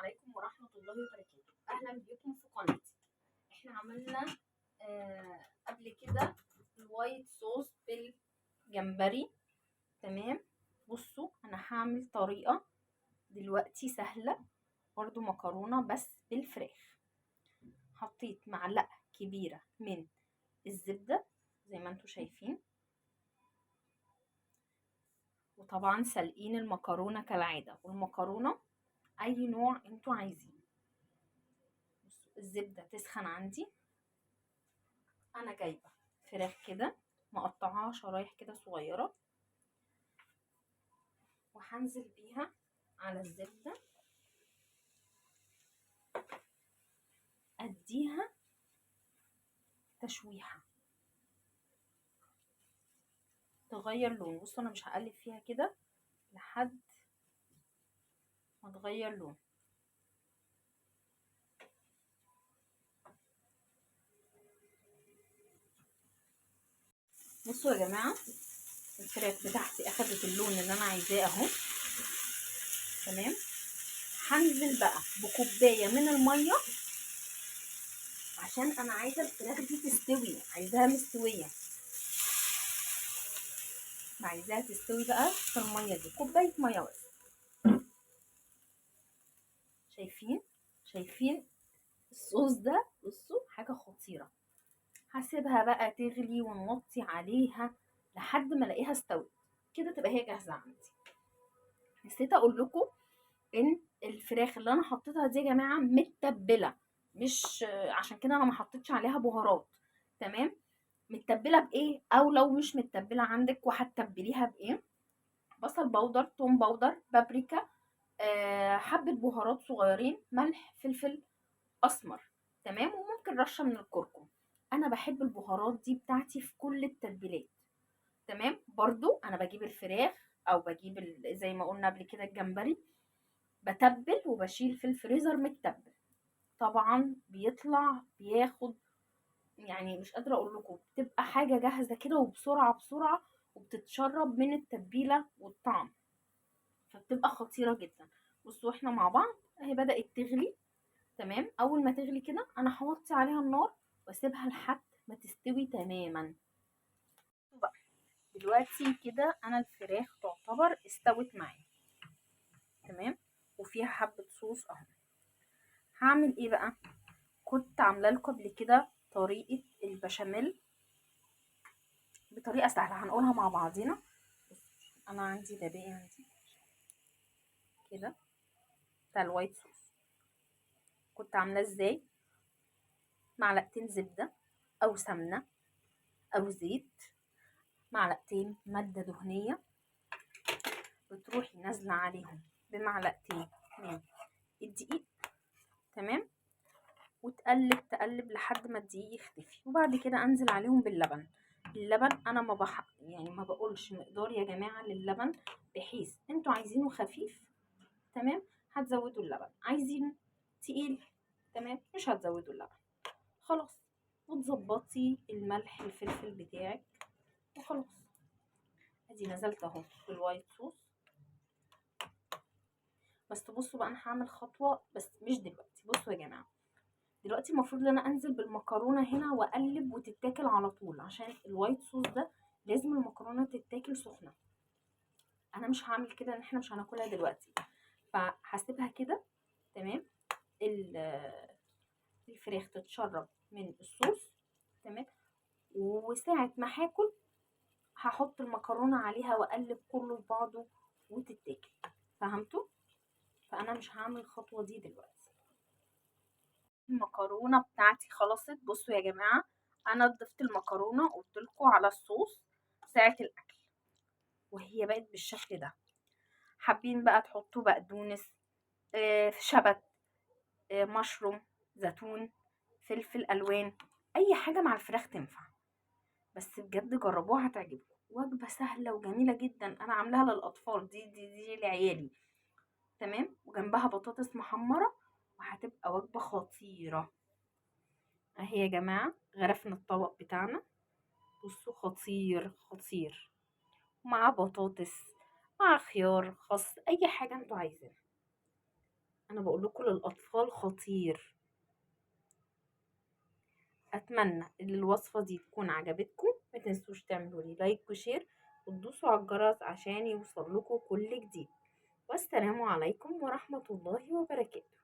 عليكم ورحمة الله وبركاته. أهلا بكم في قناتي. احنا عملنا قبل كده الوايت صوص بالجمبري. تمام. بصوا أنا هعمل طريقة دلوقتي سهلة، برضو مكرونة بس بالفراخ. حطيت معلقة كبيرة من الزبدة زي ما انتوا شايفين، وطبعا سلقين المكرونة كالعادة، والمكرونة أي نوع انتوا عايزين. الزبدة تسخن عندي، انا جايبه فراخ كده مقطعاها شرايح كده صغيره، وهنزل بيها على الزبده، اديها تشويحه تغير لون. بصوا انا مش هقلب فيها كده لحد ما تغير لون. بصوا يا جماعه، الفراخ بتاعتي اخدت اللون اللي انا عايزاه اهو. تمام. هنزل بقى بكوبايه من الميه عشان انا عايزه الفراخ دي تستوي، عايزاها مستويه، عايزاها تستوي بقى في الميه دي. كوبايه ميه بس. شايفين الصوص ده؟ بصوا حاجه خطيره. هسيبها بقى تغلي ونوطي عليها لحد ما الاقيها استوت كده، تبقى هي جاهزه عندي. نسيت اقول لكم ان الفراخ اللي انا حطيتها دي يا جماعه متبله، مش عشان كده انا ما حطيتش عليها بهارات. تمام. متبله بايه؟ او لو مش متبله عندك وهتتبليها بايه؟ بصل بودر، توم بودر، بابريكا، حبه بهارات صغيرين، ملح، فلفل اسمر. تمام. وممكن رشه من الكركم. انا بحب البهارات دي بتاعتي في كل التتبيلات. تمام. برضو انا بجيب الفراخ او بجيب زي ما قلنا قبل كده الجمبري، بتبل وبشيل في الفريزر متبل. طبعا بيطلع بياخد، يعني مش قادره اقول لكم، بتبقى حاجه جاهزه كده وبسرعه بسرعه، وبتتشرب من التتبيله والطعم، فبتبقى خطيره جدا. بصوا احنا مع بعض اهي بدات تغلي. تمام. اول ما تغلي كده انا هوطي عليها النار واسيبها لحد ما تستوي تماما. بقى دلوقتي كده انا الفراخ تعتبر استوت معايا. تمام. وفيها حبة صوص اهو. هعمل ايه بقى؟ كنت عامله لكم قبل كده طريقة البشاميل بطريقة سهلة، هنقولها مع بعضينا. انا عندي ده باقي عندي كده بتاع الوايت صوص. كنت عاملاه ازاي؟ معلقتين زبدة او سمنة او زيت، معلقتين مادة دهنية، بتروحي نازلة عليهم بمعلقتين من الدقيق. تمام. وتقلب تقلب لحد ما الدقيق يختفي، وبعد كده انزل عليهم باللبن. اللبن انا يعني ما بقولش مقدار يا جماعه للبن، بحيث انتوا عايزينه خفيف تمام هتزودوا اللبن، عايزين تقيل تمام مش هتزودوا اللبن. خلاص. وتظبطي الملح الفلفل بتاعك وخلاص. ادي نزلت اهو بالوايت صوص. بس بصوا بقى انا هعمل خطوه بس مش دلوقتي. بصوا يا جماعه، دلوقتي المفروض ان انا انزل بالمكرونه هنا واقلب وتتاكل على طول، عشان الوايت صوص ده لازم المكرونه تتاكل سخنه. انا مش هعمل كده، ان احنا مش هناكلها دلوقتي، فهسيبها كده. تمام. الفراخ تتشرب من الصوص. تمام. وساعه ما هاكل هحط المكرونه عليها واقلب كله في بعضه وتتاكل. فهمتوا؟ فانا مش هعمل الخطوه دي دلوقتي. المكرونه بتاعتي خلصت. بصوا يا جماعه، انا ضفت المكرونه قلت لكم على الصوص ساعه الاكل، وهي بقت بالشكل ده. حابين بقى تحطوا بقدونس، شبت، مشروم، زيتون، فلفل الوان، اي حاجه مع الفراخ تنفع. بس بجد جربوها هتعجبكم. وجبه سهله وجميله جدا، انا عاملاها للاطفال، دي لعيالي. تمام. وجنبها بطاطس محمره، وهتبقى وجبه خطيره. اهي يا جماعه غرفنا الطبق بتاعنا. بصوا خطير خطير، مع بطاطس، مع خيار، خس، اي حاجه انتوا عايزينها. انا بقول لكم للاطفال خطير. اتمنى ان الوصفة دي تكون عجبتكم، ما تنسوش تعملوا لي لايك وشير وتدوسوا على الجرس عشان يوصل لكم كل جديد. والسلام عليكم ورحمة الله وبركاته.